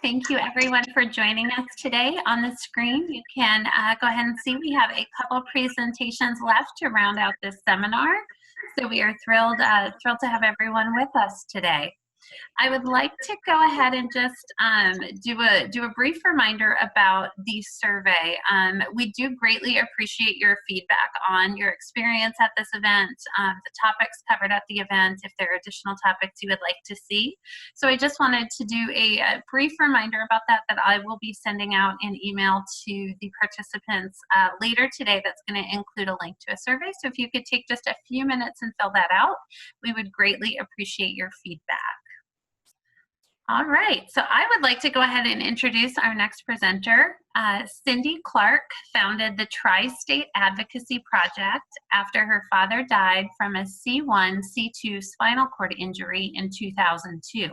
Thank you everyone for joining us today. On the screen, you can go ahead and see we have a couple presentations left to round out this seminar. So we are thrilled to have everyone with us today. I would like to go ahead and just do a brief reminder about the survey. We do greatly appreciate your feedback on your experience at this event, the topics covered at the event, if there are additional topics you would like to see. So I just wanted to do a brief reminder about that I will be sending out an email to the participants later today that's going to include a link to a survey. So if you could take just a few minutes and fill that out, we would greatly appreciate your feedback. All right, so I would like to go ahead and introduce our next presenter. Cindy Clarke founded the Tri-State Advocacy Project after her father died from a C1, C2 spinal cord injury in 2002.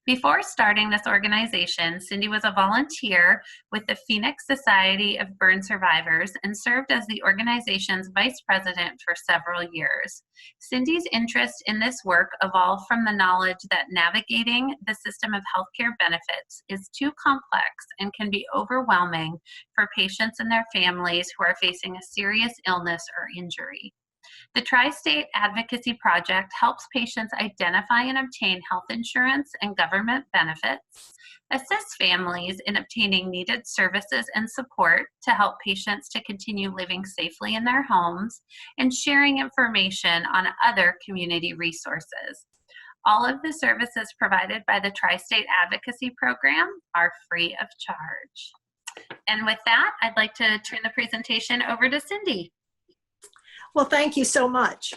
Before starting this organization, Cindy was a volunteer with the Phoenix Society of Burn Survivors and served as the organization's vice president for several years. Cindy's interest in this work evolved from the knowledge that navigating the system of healthcare benefits is too complex and can be overwhelming for patients and their families who are facing a serious illness or injury. The Tri-State Advocacy Project helps patients identify and obtain health insurance and government benefits, assists families in obtaining needed services and support to help patients to continue living safely in their homes, and sharing information on other community resources. All of the services provided by the Tri-State Advocacy Program are free of charge. And with that, I'd like to turn the presentation over to Cindy. Well, thank you so much.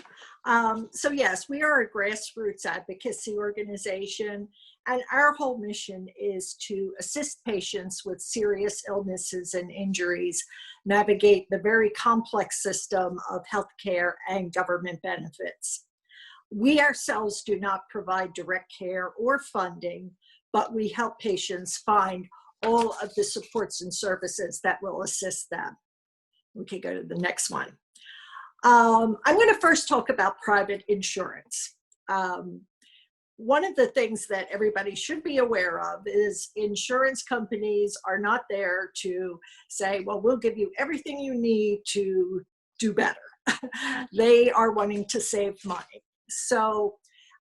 So yes, we are a grassroots advocacy organization, and our whole mission is to assist patients with serious illnesses and injuries navigate the very complex system of healthcare and government benefits. We ourselves do not provide direct care or funding, but we help patients find all of the supports and services that will assist them. We can go to the next one. I'm going to first talk about private insurance. One of the things that everybody should be aware of is insurance companies are not there to say, well, we'll give you everything you need to do better. They are wanting to save money. So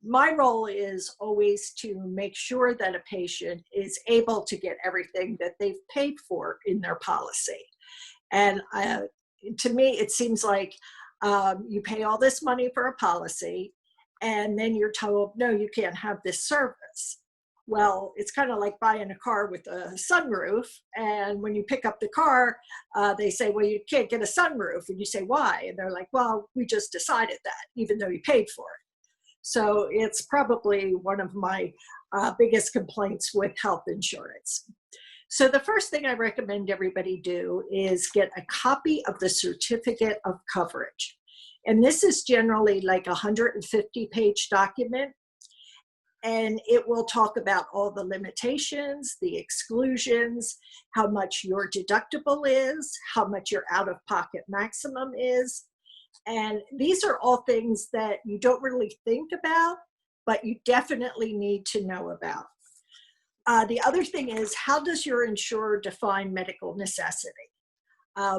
my role is always to make sure that a patient is able to get everything that they've paid for in their policy. And to me, it seems like you pay all this money for a policy, and then you're told, no, you can't have this service. Well, it's kind of like buying a car with a sunroof, and when you pick up the car, they say, well, you can't get a sunroof, and you say, why? And they're like, well, we just decided that, even though you paid for it. So it's probably one of my biggest complaints with health insurance. So the first thing I recommend everybody do is get a copy of the certificate of coverage. And this is generally like a 150-page document. And it will talk about all the limitations, the exclusions, how much your deductible is, how much your out-of-pocket maximum is. And these are all things that you don't really think about, but you definitely need to know about. The other thing is, how does your insurer define medical necessity?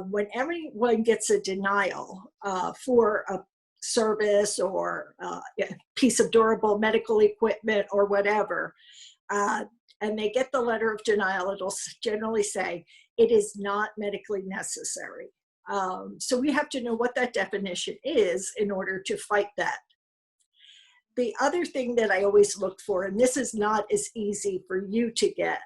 When everyone gets a denial for a service or a piece of durable medical equipment or whatever, and they get the letter of denial, it'll generally say, it is not medically necessary. So we have to know what that definition is in order to fight that. The other thing that I always look for, and this is not as easy for you to get,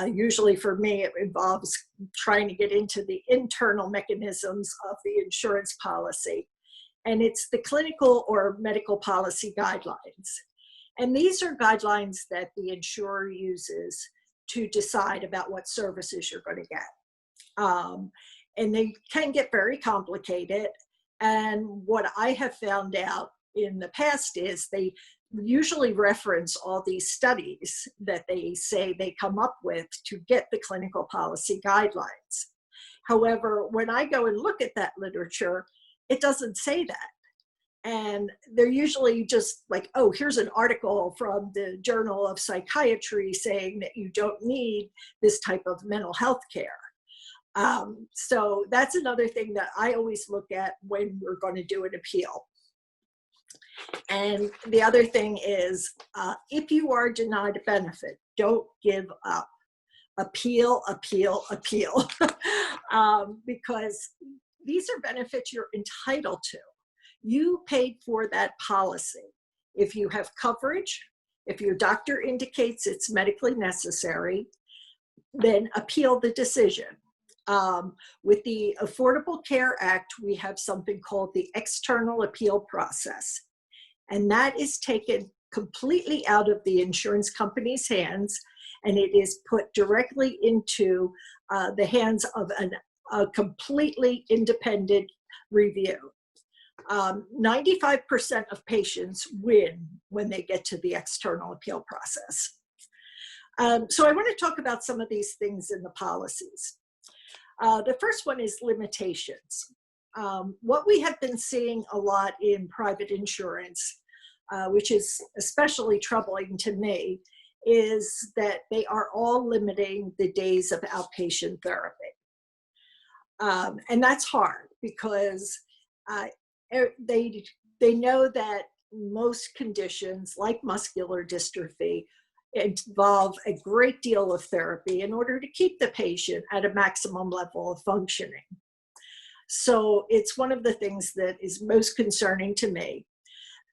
usually for me it involves trying to get into the internal mechanisms of the insurance policy, and it's the clinical or medical policy guidelines. And these are guidelines that the insurer uses to decide about what services you're going to get. And they can get very complicated, and what I have found out in the past is they usually reference all these studies that they say they come up with to get the clinical policy guidelines. However, when I go and look at that literature, it doesn't say that. And they're usually just like, oh, here's an article from the Journal of Psychiatry saying that you don't need this type of mental health care. So that's another thing that I always look at when we're going to do an appeal. And the other thing is, if you are denied a benefit, don't give up. Appeal, appeal, appeal. Because these are benefits you're entitled to. You paid for that policy. If you have coverage, if your doctor indicates it's medically necessary, then appeal the decision. With the Affordable Care Act, we have something called the external appeal process. And that is taken completely out of the insurance company's hands, and it is put directly into the hands of a completely independent review. 95% of patients win when they get to the external appeal process. So I want to talk about some of these things in the policies. The first one is limitations. What we have been seeing a lot in private insurance, which is especially troubling to me, is that they are all limiting the days of outpatient therapy. And that's hard because they know that most conditions like muscular dystrophy involve a great deal of therapy in order to keep the patient at a maximum level of functioning. So it's one of the things that is most concerning to me.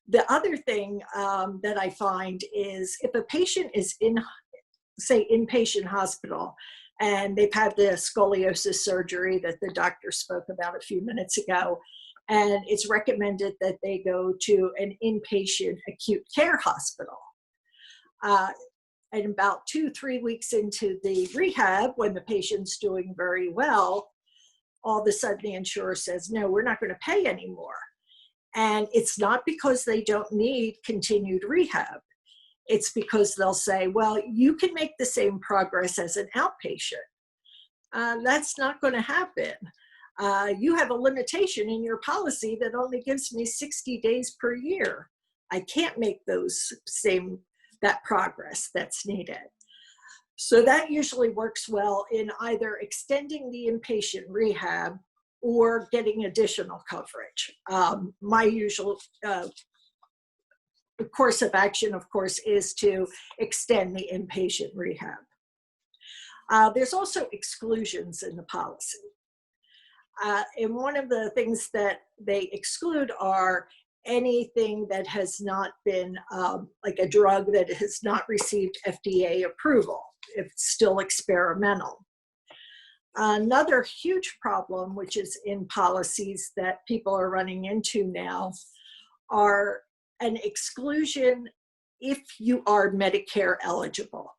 The other thing that I find is if a patient is in, say, inpatient hospital, and they've had the scoliosis surgery that the doctor spoke about a few minutes ago, and it's recommended that they go to an inpatient acute care hospital. And about 2-3 weeks into the rehab, when the patient's doing very well, all of a sudden the insurer says, no, we're not going to pay anymore. And it's not because they don't need continued rehab. It's because they'll say, well, you can make the same progress as an outpatient. That's not going to happen. You have a limitation in your policy that only gives me 60 days per year. I can't make that progress that's needed. So that usually works well in either extending the inpatient rehab or getting additional coverage. My usual course of action, of course, is to extend the inpatient rehab. There's also exclusions in the policy. And one of the things that they exclude are anything that has not been, like a drug that has not received FDA approval, if it's still experimental. Another huge problem, which is in policies that people are running into now, are an exclusion if you are Medicare eligible.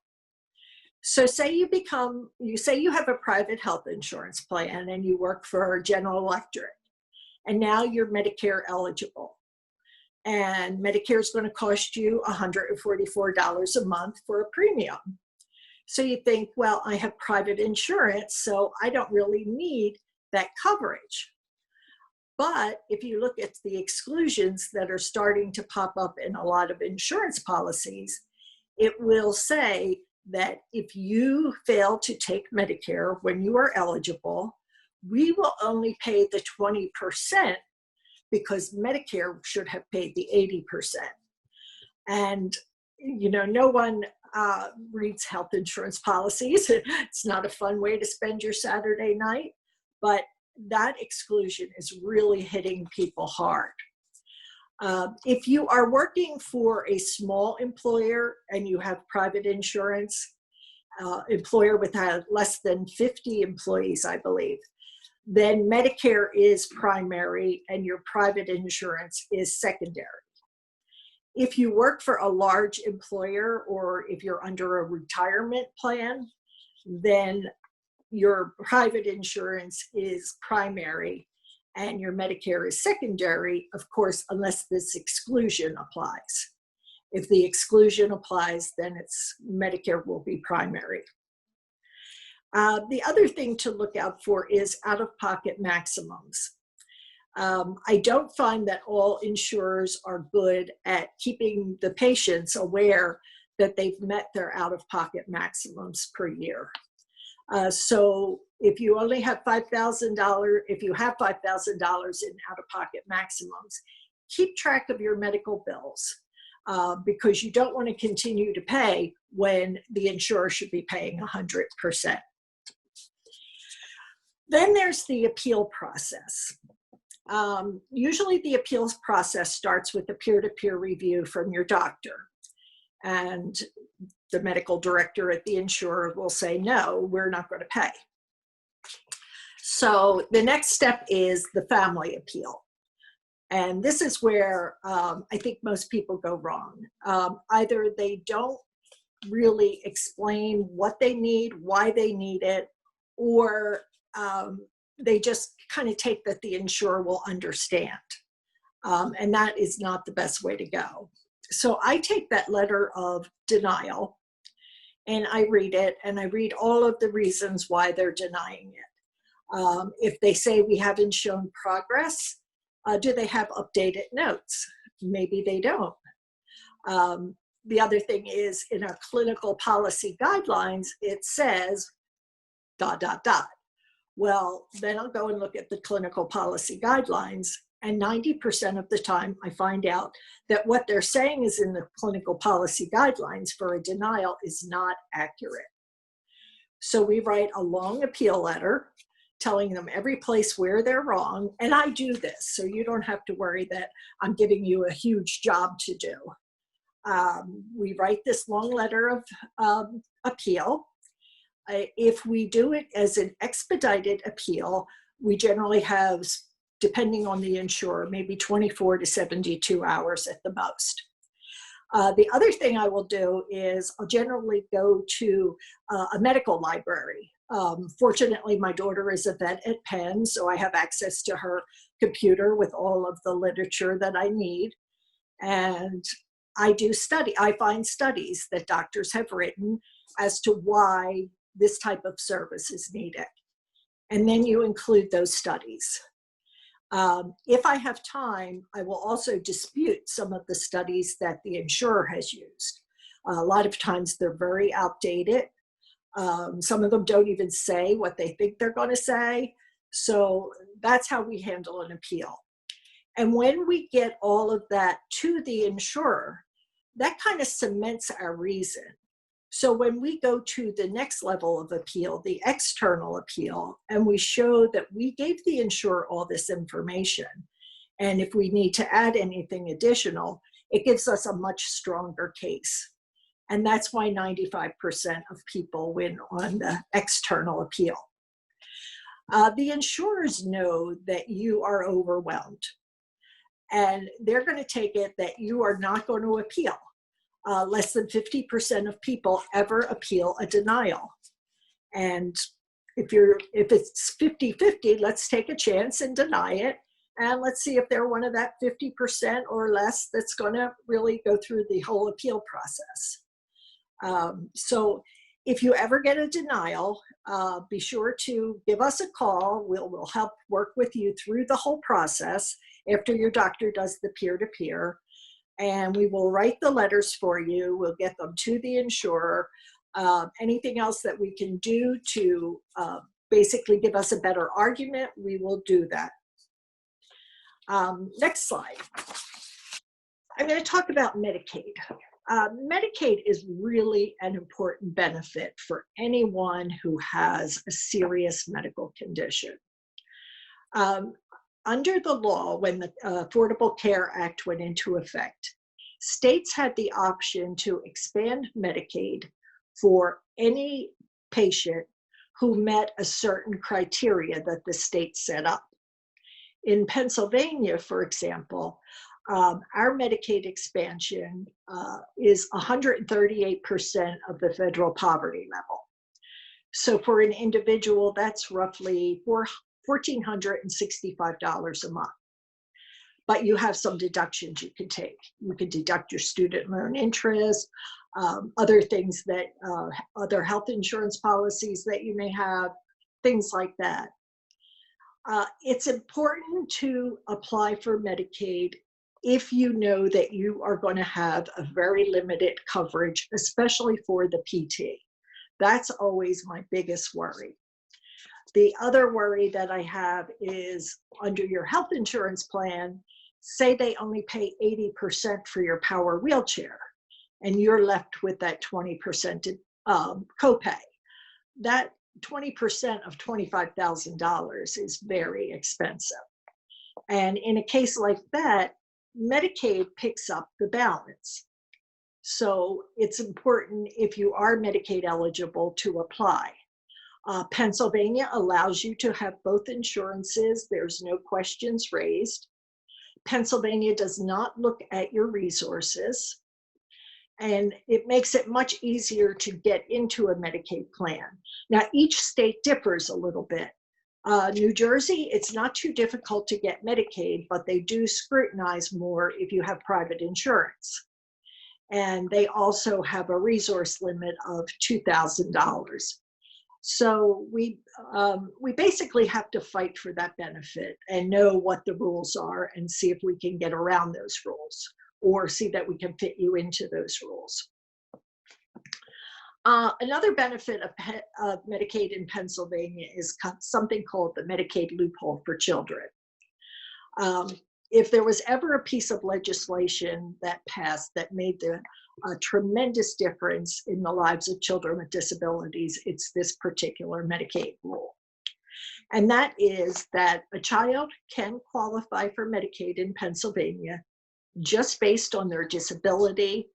So say you have a private health insurance plan and you work for General Electric, and now you're Medicare eligible. And Medicare is going to cost you $144 a month for a premium. So you think, well, I have private insurance, so I don't really need that coverage. But if you look at the exclusions that are starting to pop up in a lot of insurance policies, it will say that if you fail to take Medicare when you are eligible, we will only pay the 20% because Medicare should have paid the 80%. And, you know, no one reads health insurance policies. It's not a fun way to spend your Saturday night, but that exclusion is really hitting people hard. If you are working for a small employer and you have private insurance, employer with less than 50 employees, I believe, then Medicare is primary and your private insurance is secondary. If you work for a large employer or if you're under a retirement plan, then your private insurance is primary and your Medicare is secondary, of course, unless this exclusion applies. If the exclusion applies, then Medicare will be primary. The other thing to look out for is out-of-pocket maximums. I don't find that all insurers are good at keeping the patients aware that they've met their out-of-pocket maximums per year. So if you only have $5,000, if you have $5,000 in out-of-pocket maximums, keep track of your medical bills because you don't want to continue to pay when the insurer should be paying 100%. Then there's the appeal process. Usually the appeals process starts with a peer-to-peer review from your doctor. And the medical director at the insurer will say, no, we're not going to pay. So the next step is the family appeal. And this is where I think most people go wrong. Either they don't really explain what they need, why they need it, or they just kind of take that the insurer will understand. And that is not the best way to go. So I take that letter of denial and I read it, and I read all of the reasons why they're denying it. If they say we haven't shown progress, do they have updated notes? Maybe they don't. The other thing is in our clinical policy guidelines, it says ... Well, then I'll go and look at the clinical policy guidelines, and 90% of the time I find out that what they're saying is in the clinical policy guidelines for a denial is not accurate. So we write a long appeal letter telling them every place where they're wrong, and I do this, so you don't have to worry that I'm giving you a huge job to do. We write this long letter of appeal. If we do it as an expedited appeal, we generally have, depending on the insurer, maybe 24 to 72 hours at the most. The other thing I will do is I'll generally go to a medical library. Fortunately, my daughter is a vet at Penn, so I have access to her computer with all of the literature that I need. And I find studies that doctors have written as to why this type of service is needed. And then you include those studies. If I have time, I will also dispute some of the studies that the insurer has used. A lot of times they're very outdated. Some of them don't even say what they think they're going to say. So that's how we handle an appeal. And when we get all of that to the insurer, that kind of cements our reason. So when we go to the next level of appeal, the external appeal, and we show that we gave the insurer all this information, and if we need to add anything additional, it gives us a much stronger case. And that's why 95% of people win on the external appeal. The insurers know that you are overwhelmed, and they're going to take it that you are not going to appeal. Less than 50% of people ever appeal a denial. And if it's 50-50, let's take a chance and deny it. And let's see if they're one of that 50% or less that's going to really go through the whole appeal process. So if you ever get a denial, be sure to give us a call. We'll help work with you through the whole process after your doctor does the peer-to-peer. And we will write the letters for you. We'll get them to the insurer. Anything else that we can do to basically give us a better argument, we will do that. Next slide. I'm going to talk about Medicaid. Medicaid is really an important benefit for anyone who has a serious medical condition. Under the law, when the Affordable Care Act went into effect, states had the option to expand Medicaid for any patient who met a certain criteria that the state set up. In Pennsylvania, for example, our Medicaid expansion is 138% of the federal poverty level. So for an individual, that's roughly $1,465 a month. But you have some deductions you can take. You can deduct your student loan interest, other things that, other health insurance policies that you may have, things like that. It's important to apply for Medicaid if you know that you are going to have a very limited coverage, especially for the PT. That's always my biggest worry. The other worry that I have is under your health insurance plan, say they only pay 80% for your power wheelchair, and you're left with that 20% copay. That 20% of $25,000 is very expensive. And in a case like that, Medicaid picks up the balance. So it's important, if you are Medicaid eligible, to apply. Pennsylvania allows you to have both insurances. There's no questions raised. Pennsylvania does not look at your resources, and it makes it much easier to get into a Medicaid plan. Now, each state differs a little bit. New Jersey, it's not too difficult to get Medicaid, but they do scrutinize more if you have private insurance. And they also have a resource limit of $2,000. So we basically have to fight for that benefit and know what the rules are and see if we can get around those rules or see that we can fit you into those rules. Another benefit of Medicaid in Pennsylvania is something called the Medicaid loophole for children. If there was ever a piece of legislation that passed that made a tremendous difference in the lives of children with disabilities, it's this particular Medicaid rule. And that is that a child can qualify for Medicaid in Pennsylvania just based on their disability.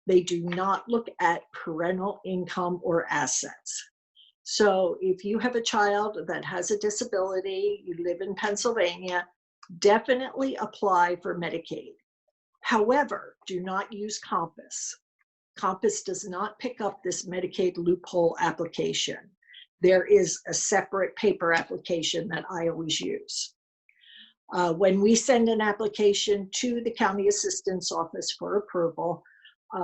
They do not look at parental income or assets. So if you have a child that has a disability, you live in Pennsylvania, definitely apply for Medicaid. However, do not use Compass. Compass does not pick up this Medicaid loophole application. There is a separate paper application that I always use. When we send an application to the county assistance office for approval,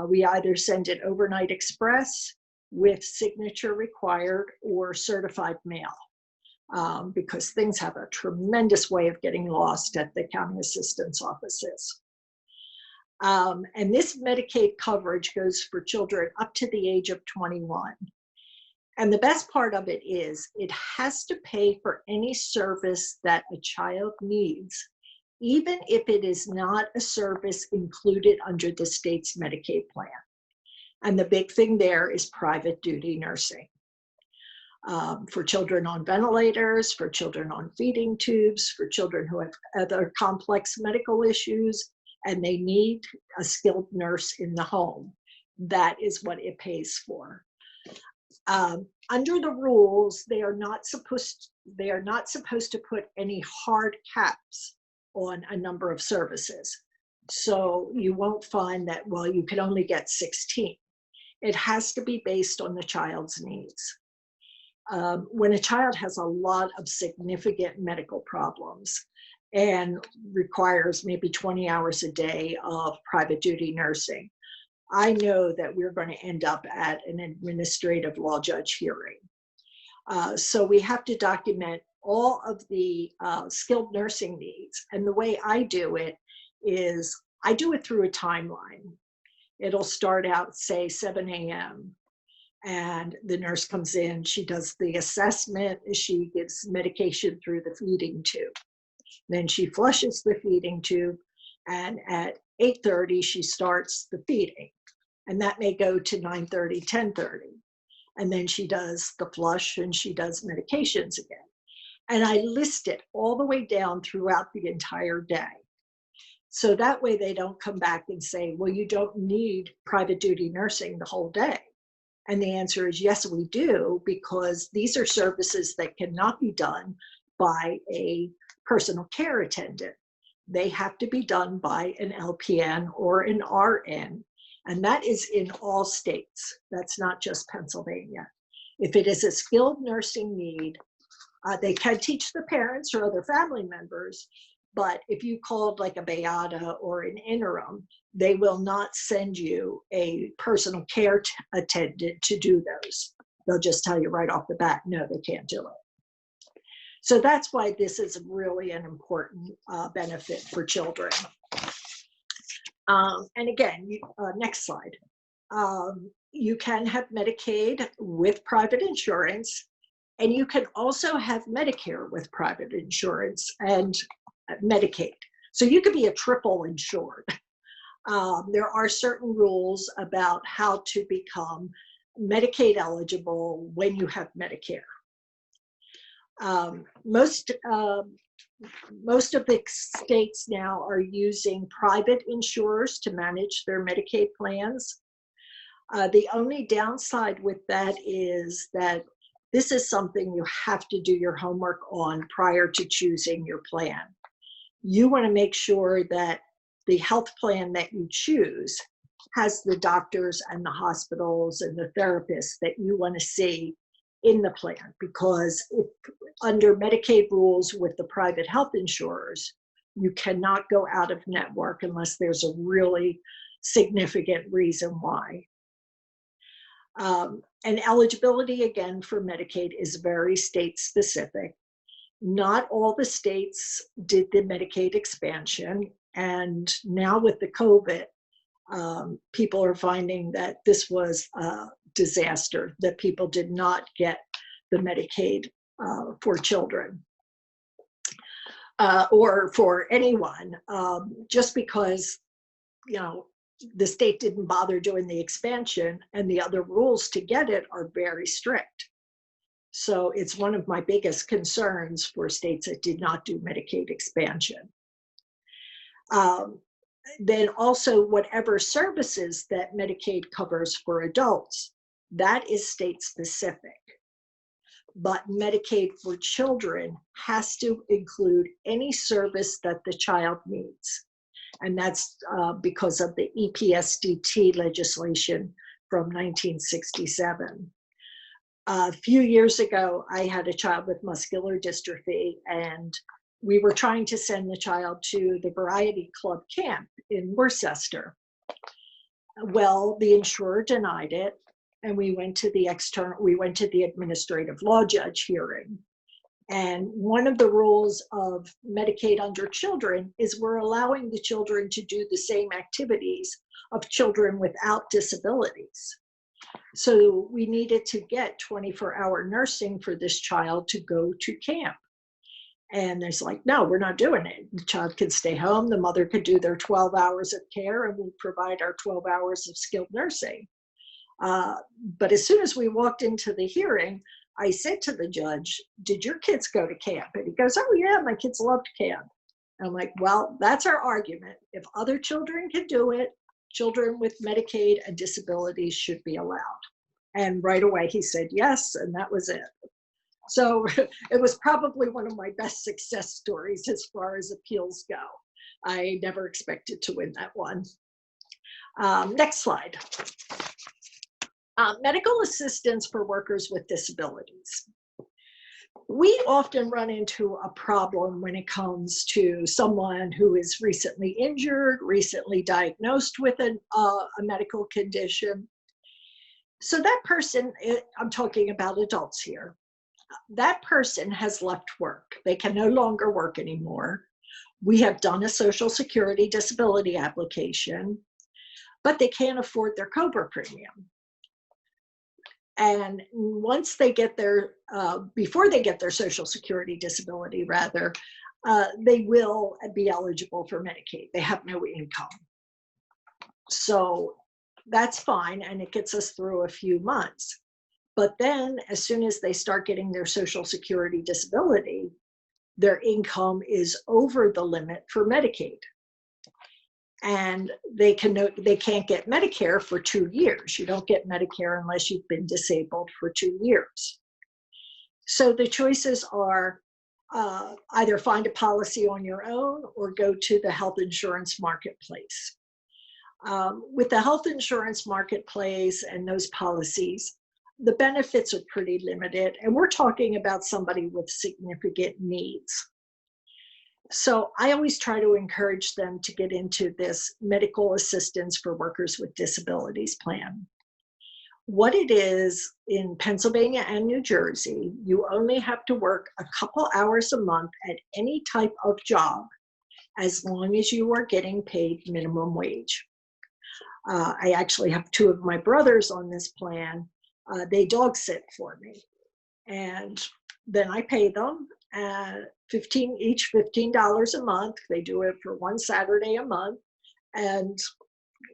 we either send it overnight express with signature required or certified mail. Because things have a tremendous way of getting lost at the county assistance offices. And this Medicaid coverage goes for children up to the age of 21. And the best part of it is it has to pay for any service that a child needs, even if it is not a service included under the state's Medicaid plan. And the big thing there is private duty nursing. For children on ventilators, for children on feeding tubes, for children who have other complex medical issues, and they need a skilled nurse in the home. That is what it pays for. Under the rules, they are not supposed to put any hard caps on a number of services. So you won't find that, well, you can only get 16. It has to be based on the child's needs. When a child has a lot of significant medical problems and requires maybe 20 hours a day of private duty nursing, I know that we're going to end up at an administrative law judge hearing. So we have to document all of the skilled nursing needs. And the way I do it is I do it through a timeline. It'll start out, say, 7 a.m. And the nurse comes in, she does the assessment, she gives medication through the feeding tube. Then she flushes the feeding tube, and at 8:30, she starts the feeding. And that may go to 9:30, 10:30. And then she does the flush and she does medications again. And I list it all the way down throughout the entire day. So that way they don't come back and say, well, you don't need private duty nursing the whole day. And the answer is yes, we do, because these are services that cannot be done by a personal care attendant. They have to be done by an LPN or an RN. And that is in all states. That's not just Pennsylvania. If it is a skilled nursing need, they can teach the parents or other family members, but if you called like a Beata or an interim, they will not send you a personal care attendant to do those. They'll just tell you right off the bat, no, they can't do it. So that's why this is really an important benefit for children. And again, next slide. You can have Medicaid with private insurance, and you can also have Medicare with private insurance and Medicaid. So you could be a triple insured. There are certain rules about how to become Medicaid eligible when you have Medicare. Most of the states now are using private insurers to manage their Medicaid plans. The only downside with that is that this is something you have to do your homework on prior to choosing your plan. You want to make sure that the health plan that you choose has the doctors and the hospitals and the therapists that you want to see in the plan, because if, under Medicaid rules with the private health insurers, you cannot go out of network unless there's a really significant reason why. And eligibility, again, for Medicaid is very state specific. Not all the states did the Medicaid expansion, and now with the COVID, people are finding that this was a disaster, that people did not get the Medicaid for children or for anyone, just because, you know, the state didn't bother doing the expansion, and the other rules to get it are very strict. So it's one of my biggest concerns for states that did not do Medicaid expansion. Then also whatever services that Medicaid covers for adults, that is state specific. But Medicaid for children has to include any service that the child needs. And that's because of the EPSDT legislation from 1967. A few years ago, I had a child with muscular dystrophy, and we were trying to send the child to the Variety Club camp in Worcester. Well, the insurer denied it, and we went to the administrative law judge hearing. And one of the rules of Medicaid under children is we're allowing the children to do the same activities of children without disabilities. So we needed to get 24-hour nursing for this child to go to camp. And there's like, no, we're not doing it. The child could stay home, the mother could do their 12 hours of care, and we'll provide our 12 hours of skilled nursing. But as soon as we walked into the hearing, I said to the judge, did your kids go to camp? And he goes, oh yeah, my kids loved camp. And I'm like, well, that's our argument. If other children can do it, children with Medicaid and disabilities should be allowed. And right away he said yes, and that was it. So it was probably one of my best success stories as far as appeals go. I never expected to win that one. Next slide. Medical assistance for workers with disabilities. We often run into a problem when it comes to someone who is recently injured, recently diagnosed with a medical condition. So that person, I'm talking about adults here, that person has left work. They can no longer work anymore. We have done a Social Security disability application, but they can't afford their COBRA premium. And once they get their, before they get their Social Security disability rather, they will be eligible for Medicaid. They have no income. So that's fine, and it gets us through a few months. But then as soon as they start getting their Social Security disability, their income is over the limit for Medicaid. And they can't get Medicare for 2 years. You don't get Medicare unless you've been disabled for 2 years. So the choices are either find a policy on your own or go to the health insurance marketplace. With the health insurance marketplace and those policies, the benefits are pretty limited, and we're talking about somebody with significant needs. So I always try to encourage them to get into this medical assistance for workers with disabilities plan. What it is in Pennsylvania and New Jersey, you only have to work a couple hours a month at any type of job as long as you are getting paid minimum wage. I actually have two of my brothers on this plan. They dog sit for me. And then I pay them each $15 a month. They do it for one Saturday a month. And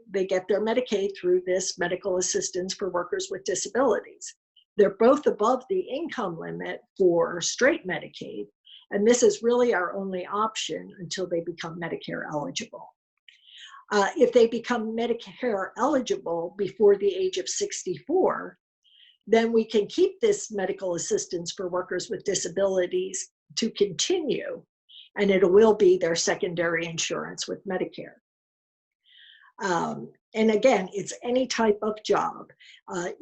they get their Medicaid through this medical assistance for workers with disabilities. They're both above the income limit for straight Medicaid. And this is really our only option until they become Medicare eligible. If they become Medicare eligible before the age of 64, then we can keep this medical assistance for workers with disabilities to continue, and it will be their secondary insurance with Medicare. And again, it's any type of job.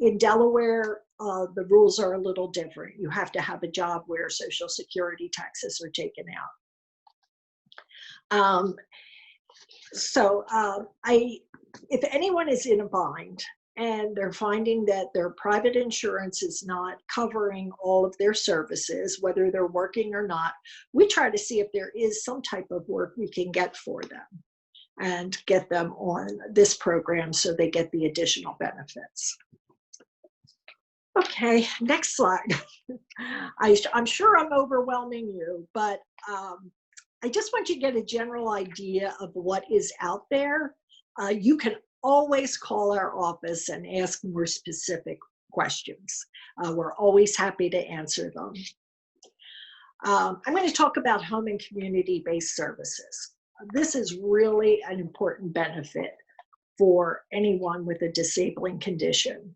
In Delaware, the rules are a little different. You have to have a job where Social Security taxes are taken out. If anyone is in a bind and they're finding that their private insurance is not covering all of their services, whether they're working or not, we try to see if there is some type of work we can get for them and get them on this program so they get the additional benefits. Okay, next slide. I'm sure I'm overwhelming you, but I just want you to get a general idea of what is out there. You can always call our office and ask more specific questions. We're always happy to answer them. I'm going to talk about home and community-based services. This is really an important benefit for anyone with a disabling condition.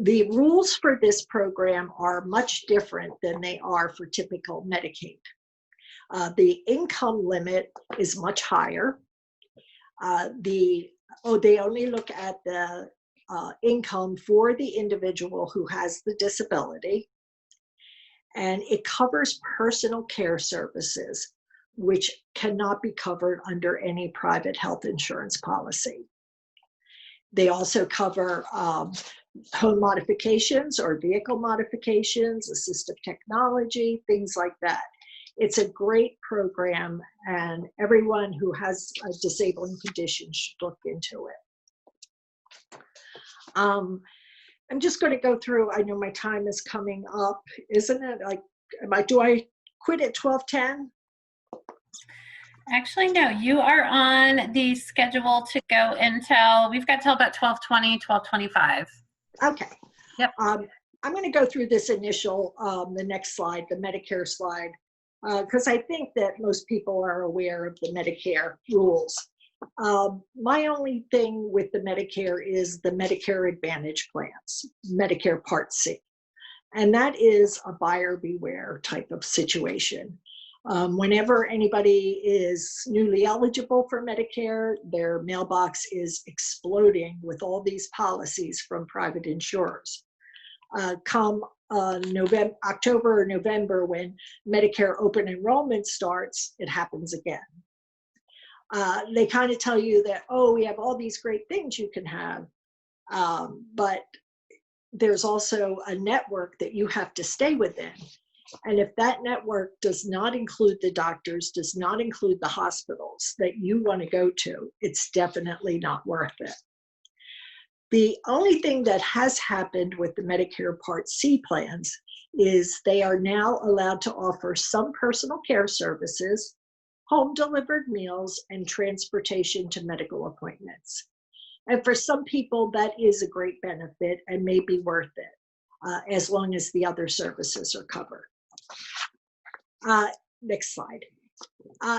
The rules for this program are much different than they are for typical Medicaid. The income limit is much higher. They only look at the income for the individual who has the disability, and it covers personal care services, which cannot be covered under any private health insurance policy. They also cover home modifications or vehicle modifications, assistive technology, things like that. It's a great program, and everyone who has a disabling condition should look into it. I'm just going to go through, I know my time is coming up, isn't it? Do I quit at 12:10? Actually, no, you are on the schedule to go until, we've got till about 12:20, 12:25. Okay. Yep. I'm going to go through this initial, the next slide, the Medicare slide, because I think that most people are aware of the Medicare rules. My only thing with the Medicare is the Medicare Advantage plans, Medicare Part C. And that is a buyer beware type of situation. Whenever anybody is newly eligible for Medicare, their mailbox is exploding with all these policies from private insurers. Come October or November, when Medicare open enrollment starts, it happens again. They kind of tell you that, oh, we have all these great things you can have, but there's also a network that you have to stay within. And if that network does not include the doctors, does not include the hospitals that you want to go to, it's definitely not worth it. The only thing that has happened with the Medicare Part C plans is they are now allowed to offer some personal care services, home delivered meals, and transportation to medical appointments. And for some people, that is a great benefit and may be worth it, as long as the other services are covered. Next slide.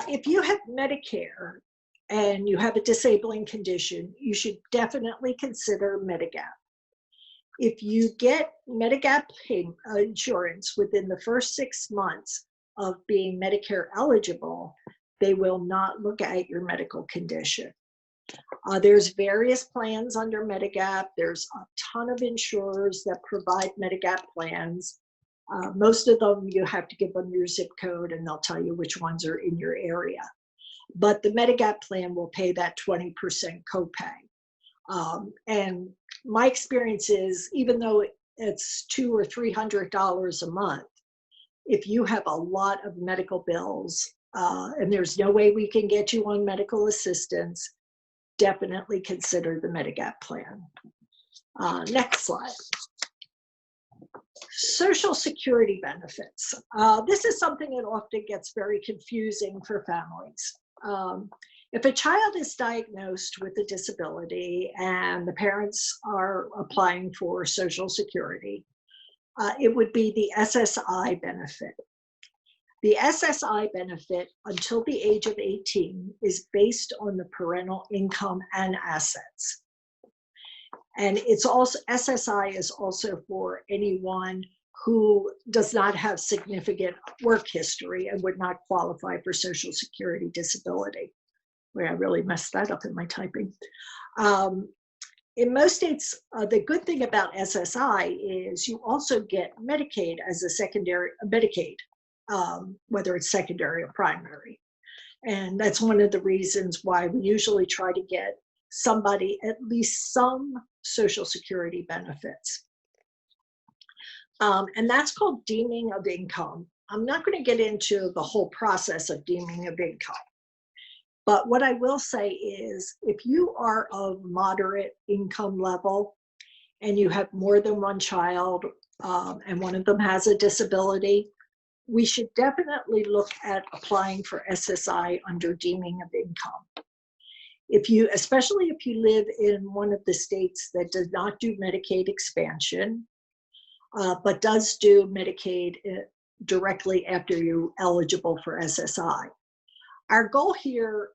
If you have Medicare and you have a disabling condition, you should definitely consider Medigap. If you get Medigap insurance within the first 6 months of being Medicare eligible, they will not look at your medical condition. There's various plans under Medigap. There's a ton of insurers that provide Medigap plans. Most of them, you have to give them your zip code and they'll tell you which ones are in your area. But the Medigap plan will pay that 20% copay. And my experience is, even though it's $200 or $300 a month, if you have a lot of medical bills and there's no way we can get you on medical assistance, definitely consider the Medigap plan. Next slide. Social Security benefits. This is something that often gets very confusing for families. If a child is diagnosed with a disability and the parents are applying for Social Security, it would be the SSI benefit. The SSI benefit until the age of 18 is based on the parental income and assets. And it's also, SSI is also for anyone who does not have significant work history and would not qualify for Social Security disability. Wait, I really messed that up in my typing. In most states, the good thing about SSI is you also get Medicaid as a secondary, Medicaid, whether it's secondary or primary. And that's one of the reasons why we usually try to get somebody at least some Social Security benefits. And that's called deeming of income. I'm not going to get into the whole process of deeming of income. But what I will say is, if you are of moderate income level and you have more than one child and one of them has a disability, we should definitely look at applying for SSI under deeming of income. If you, especially if you live in one of the states that does not do Medicaid expansion, but does do Medicaid directly after you're eligible for SSI. Our goal here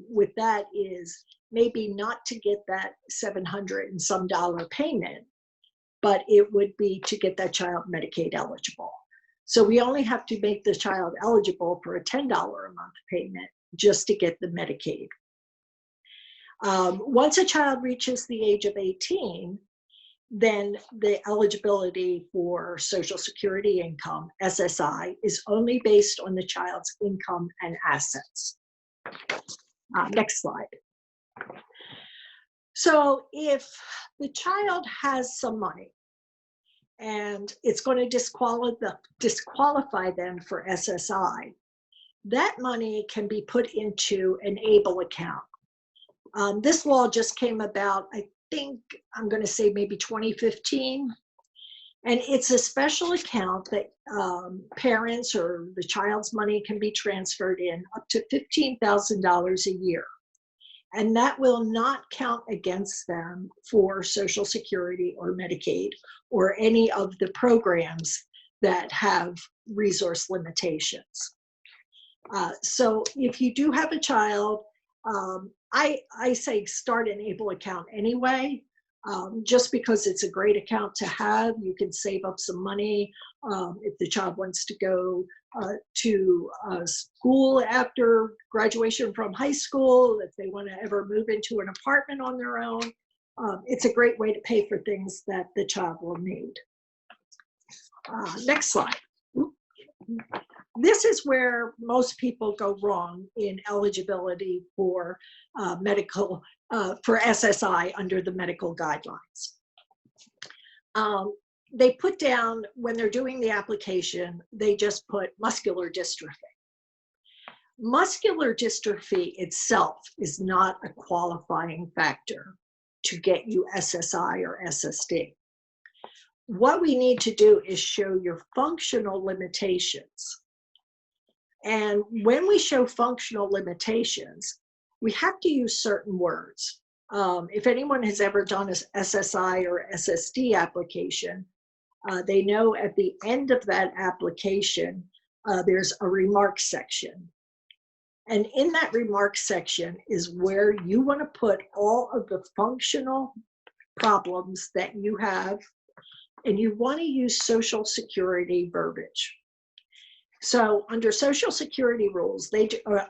with that is maybe not to get that $700 and some payment, but it would be to get that child Medicaid eligible. So we only have to make the child eligible for a $10 a month payment just to get the Medicaid. Once a child reaches the age of 18, then the eligibility for Social Security income, SSI, is only based on the child's income and assets. Next slide. So if the child has some money and it's going to disqualify them for SSI, that money can be put into an ABLE account. This law just came about, I think, I'm going to say maybe 2015. And it's a special account that parents or the child's money can be transferred in up to $15,000 a year. And that will not count against them for Social Security or Medicaid or any of the programs that have resource limitations. So if you do have a child, I say start an ABLE account anyway, just because it's a great account to have. You can save up some money if the child wants to go to school after graduation from high school, if they want to ever move into an apartment on their own. It's a great way to pay for things that the child will need. Next slide. This is where most people go wrong in eligibility for for SSI under the medical guidelines. They put down, when they're doing the application, they just put muscular dystrophy. Muscular dystrophy itself is not a qualifying factor to get you SSI or SSD. What we need to do is show your functional limitations. And when we show functional limitations, we have to use certain words. If anyone has ever done an SSI or SSD application, they know at the end of that application, there's a remarks section. And in that remarks section is where you want to put all of the functional problems that you have, and you want to use Social Security verbiage. So under Social Security rules,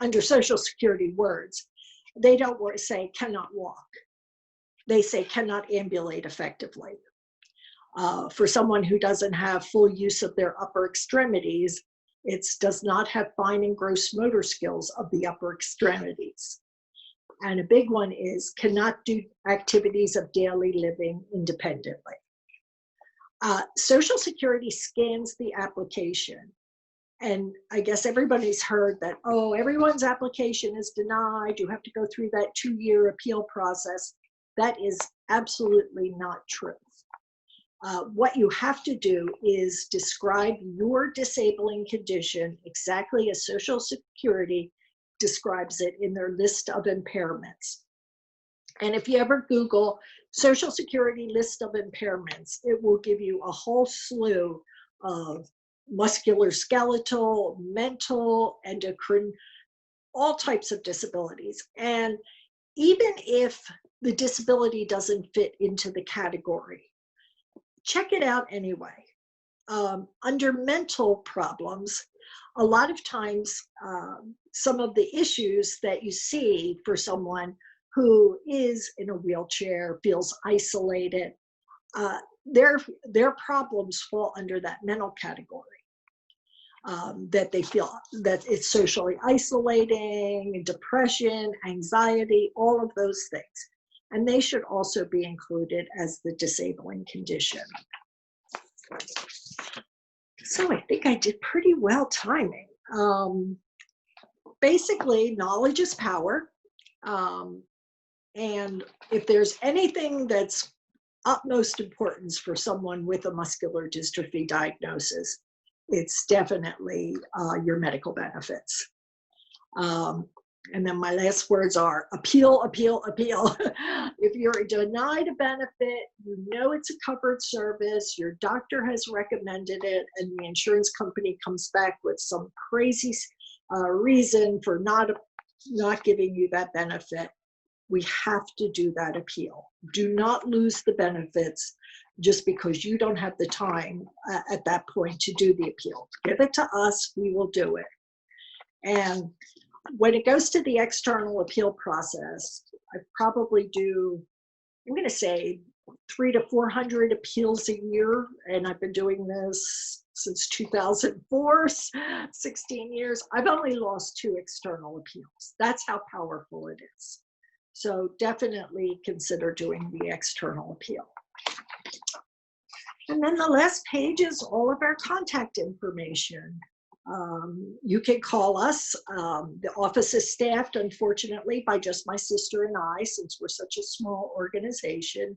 under Social Security words, they don't say cannot walk. They say cannot ambulate effectively. For someone who doesn't have full use of their upper extremities, it does not have fine and gross motor skills of the upper extremities. And a big one is cannot do activities of daily living independently. Social Security scans the application. And I guess everybody's heard that, oh, everyone's application is denied. You have to go through that 2-year appeal process. That is absolutely not true. What you have to do is describe your disabling condition exactly as Social Security describes it in their list of impairments. And if you ever Google Social Security list of impairments, it will give you a whole slew of musculoskeletal, mental, endocrine, all types of disabilities. And even if the disability doesn't fit into the category, check it out anyway. Under mental problems, a lot of times, some of the issues that you see for someone who is in a wheelchair, feels isolated, their problems fall under that mental category. That they feel that it's socially isolating, depression, anxiety, all of those things. And they should also be included as the disabling condition. So I think I did pretty well timing. Basically, knowledge is power. And if there's anything that's utmost importance for someone with a muscular dystrophy diagnosis, it's definitely your medical benefits. And then my last words are appeal, appeal, appeal. If you're denied a benefit, you know it's a covered service, your doctor has recommended it, and the insurance company comes back with some crazy reason for not giving you that benefit, we have to do that appeal. Do not lose the benefits just because you don't have the time at that point to do the appeal. Give it to us, we will do it. And when it goes to the external appeal process, I probably do, I'm going to say 300 to 400 appeals a year. And I've been doing this since 2004, 16 years. I've only lost 2 external appeals. That's how powerful it is. So definitely consider doing the external appeal. And then the last page is all of our contact information. You can call us. The office is staffed, unfortunately, by just my sister and I, since we're such a small organization.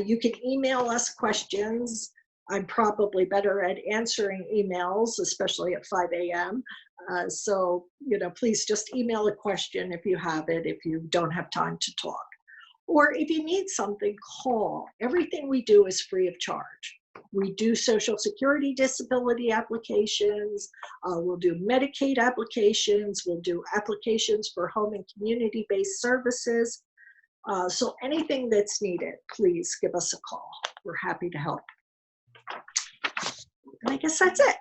You can email us questions. I'm probably better at answering emails, especially at 5 a.m. So, please just email a question if you have it, if you don't have time to talk. Or if you need something, call. Everything we do is free of charge. We do Social Security disability applications. We'll do Medicaid applications. We'll do applications for home and community-based services. So anything that's needed, please give us a call. We're happy to help. And I guess that's it.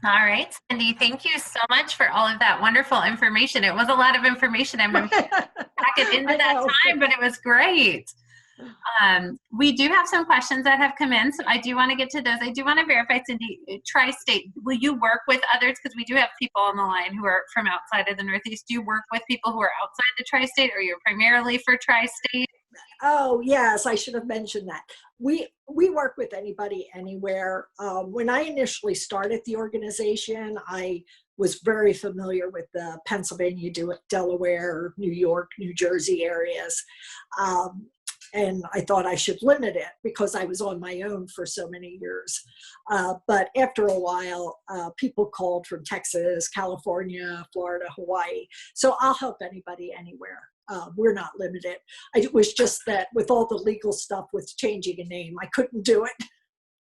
All right, Cindy, thank you so much for all of that wonderful information. It was a lot of information. I'm going to pack it into that time, but it was great. We do have some questions that have come in, so I do want to get to those. I do want to verify, Cindy, tri-state, will you work with others? Because we do have people on the line who are from outside of the Northeast. Do you work with people who are outside the tri-state, or you're primarily for tri-state? Oh, yes, I should have mentioned that. We work with anybody, anywhere. When I initially started the organization, I was very familiar with the Pennsylvania, Delaware, New York, New Jersey areas. And I thought I should limit it because I was on my own for so many years. But after a while, people called from Texas, California, Florida, Hawaii. So I'll help anybody anywhere. We're not limited. It was just that with all the legal stuff with changing a name, I couldn't do it.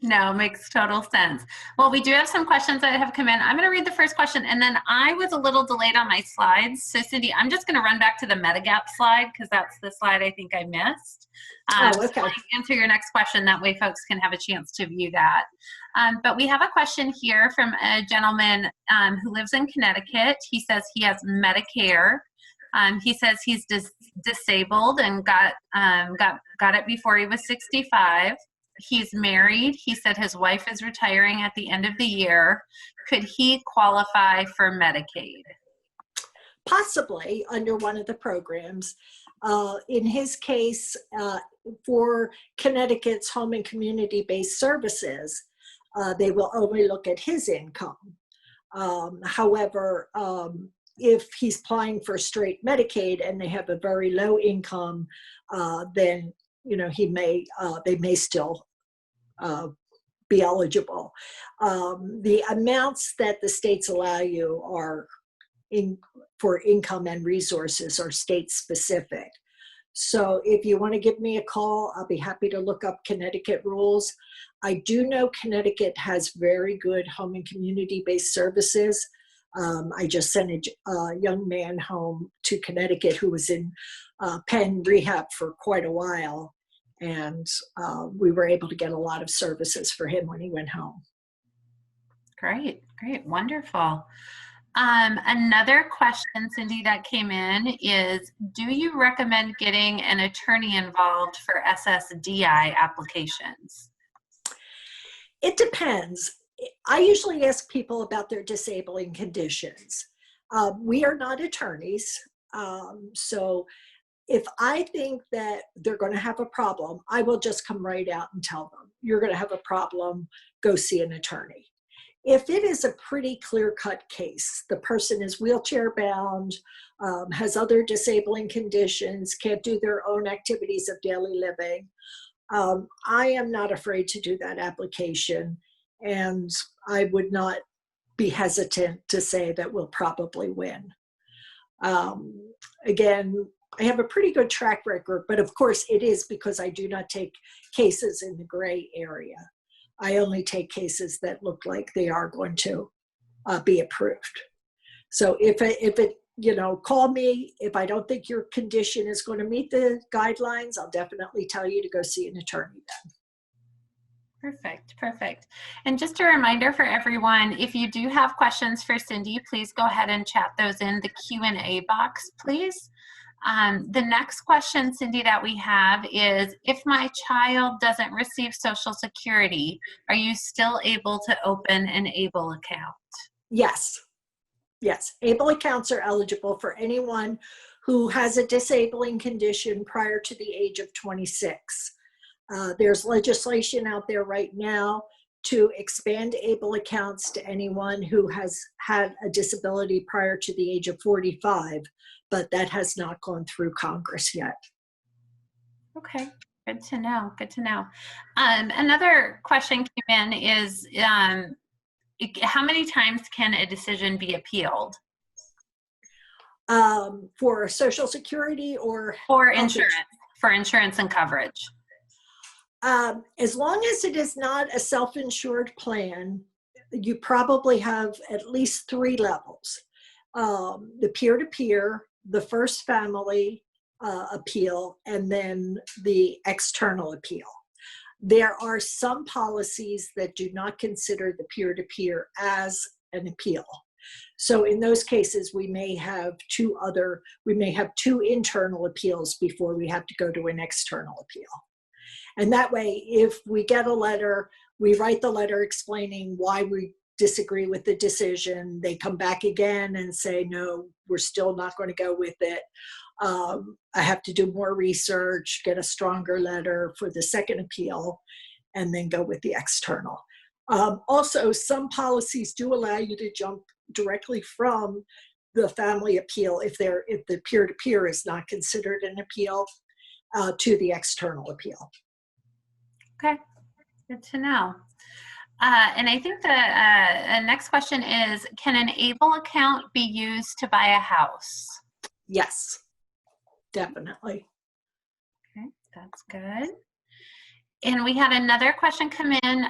No, makes total sense. Well, we do have some questions that have come in. I'm going to read the first question, and then I was a little delayed on my slides. So, Cindy, I'm just going to run back to the Medigap slide because that's the slide I think I missed. Okay. So I'll answer your next question. That way folks can have a chance to view that. But we have a question here from a gentleman who lives in Connecticut. He says he has Medicare. He says he's disabled and got it before he was 65. He's married. He said his wife is retiring at the end of the year. Could he qualify for Medicaid? possibly under one of the programs. In his case, for Connecticut's home and community-based services, they will only look at his income. However, if he's applying for straight Medicaid and they have a very low income, then they may still be eligible. The amounts that the states allow you are for income and resources are state specific. So if you want to give me a call, I'll be happy to look up Connecticut rules. I do know Connecticut has very good home and community-based services. I just sent a young man home to Connecticut who was in Penn rehab for quite a while. And we were able to get a lot of services for him when he went home. Great, wonderful. Another question, Cindy, that came in is, do you recommend getting an attorney involved for SSDI applications? It depends. I usually ask people about their disabling conditions. We are not attorneys, so if I think that they're going to have a problem, I will just come right out and tell them, you're going to have a problem, go see an attorney. If it is a pretty clear-cut case, the person is wheelchair bound, has other disabling conditions, can't do their own activities of daily living, I am not afraid to do that application, and I would not be hesitant to say that we'll probably win. Again, I have a pretty good track record, but of course it is because I do not take cases in the gray area. I only take cases that look like they are going to be approved. So if it, call me. If I don't think your condition is going to meet the guidelines, I'll definitely tell you to go see an attorney then. Perfect. And just a reminder for everyone, if you do have questions for Cindy, please go ahead and chat those in the Q&A box, please. The next question, Cindy, that we have is, if my child doesn't receive Social Security, are you still able to open an ABLE account? Yes. ABLE accounts are eligible for anyone who has a disabling condition prior to the age of 26. There's legislation out there right now to expand ABLE accounts to anyone who has had a disability prior to the age of 45, but that has not gone through Congress yet. Okay, good to know. Another question came in is, how many times can a decision be appealed? For Social Security or? For insurance and coverage. As long as it is not a self-insured plan, you probably have at least 3 levels. The peer-to-peer, the first family appeal, and then the external appeal. There are some policies that do not consider the peer-to-peer as an appeal. So in those cases, we may have 2 internal appeals before we have to go to an external appeal. And that way, if we get a letter, we write the letter explaining why we disagree with the decision. They come back again and say, no, we're still not going to go with it. I have to do more research, get a stronger letter for the second appeal, and then go with the external. Also, some policies do allow you to jump directly from the family appeal if the peer-to-peer is not considered an appeal to the external appeal. Okay, good to know. And I think the next question is, can an ABLE account be used to buy a house? Yes, definitely. Okay, that's good. And we had another question come in.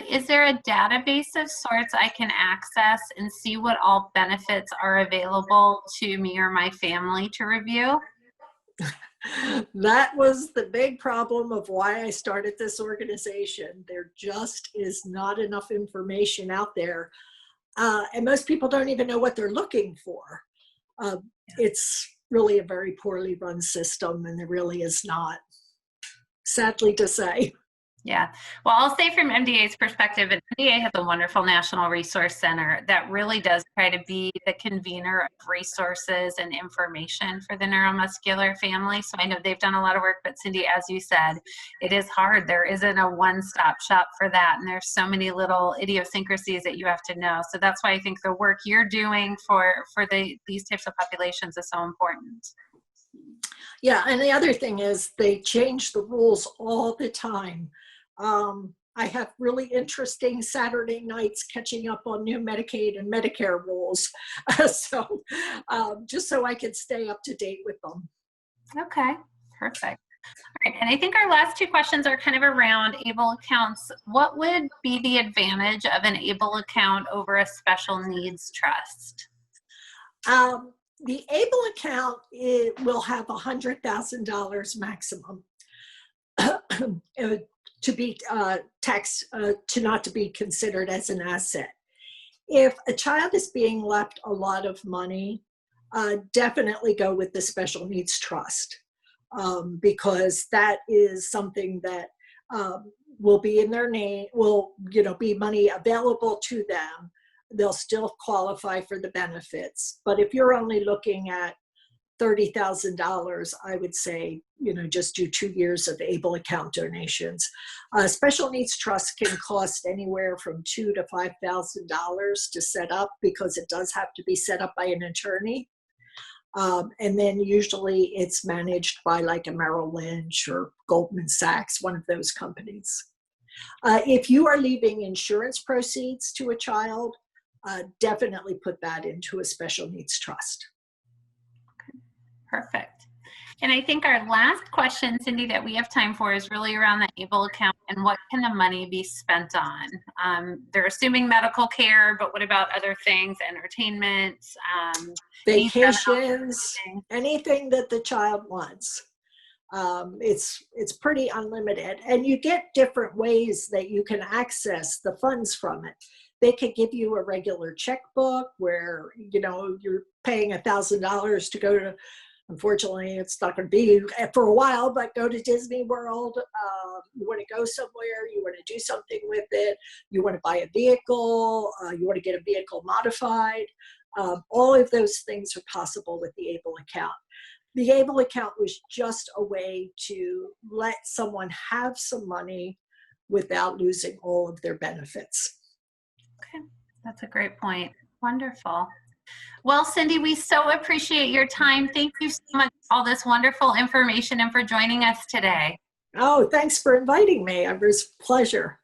Is there a database of sorts I can access and see what all benefits are available to me or my family to review? That was the big problem of why I started this organization. There just is not enough information out there. And most people don't even know what they're looking for. It's really a very poorly run system, and there really is not, sadly to say. Yeah. Well, I'll say from MDA's perspective, and MDA has a wonderful National Resource Center that really does try to be the convener of resources and information for the neuromuscular family. So I know they've done a lot of work, but Cindy, as you said, it is hard. There isn't a one-stop shop for that. And there's so many little idiosyncrasies that you have to know. So that's why I think the work you're doing for these types of populations is so important. Yeah, and the other thing is they change the rules all the time. I have really interesting Saturday nights catching up on new Medicaid and Medicare rules. So just so I can stay up to date with them. Okay, perfect. All right, and I think our last two questions are kind of around ABLE accounts. What would be the advantage of an ABLE account over a special needs trust? The ABLE account, it will have $100,000 maximum to be taxed, to not to be considered as an asset. If a child is being left a lot of money, definitely go with the special needs trust, because that is something that will be in their name, will be money available to them. They'll still qualify for the benefits. But if you're only looking at $30,000, I would say, just do 2 years of ABLE account donations. Special needs trust can cost anywhere from $2,000 to $5,000 to set up, because it does have to be set up by an attorney. And then usually it's managed by like a Merrill Lynch or Goldman Sachs, one of those companies. If you are leaving insurance proceeds to a child, definitely put that into a special needs trust. Perfect. And I think our last question, Cindy, that we have time for is really around the ABLE account and what can the money be spent on? They're assuming medical care, but what about other things, entertainment, vacations, anything that the child wants. It's pretty unlimited, and you get different ways that you can access the funds from it. They could give you a regular checkbook where you're paying $1,000 to go to. Unfortunately, it's not going to be for a while, but go to Disney World. You want to go somewhere, you want to do something with it, you want to buy a vehicle, you want to get a vehicle modified. All of those things are possible with the ABLE account. The ABLE account was just a way to let someone have some money without losing all of their benefits. Okay, that's a great point. Wonderful. Well, Cindy, we so appreciate your time. Thank you so much for all this wonderful information and for joining us today. Oh, thanks for inviting me. It was a pleasure.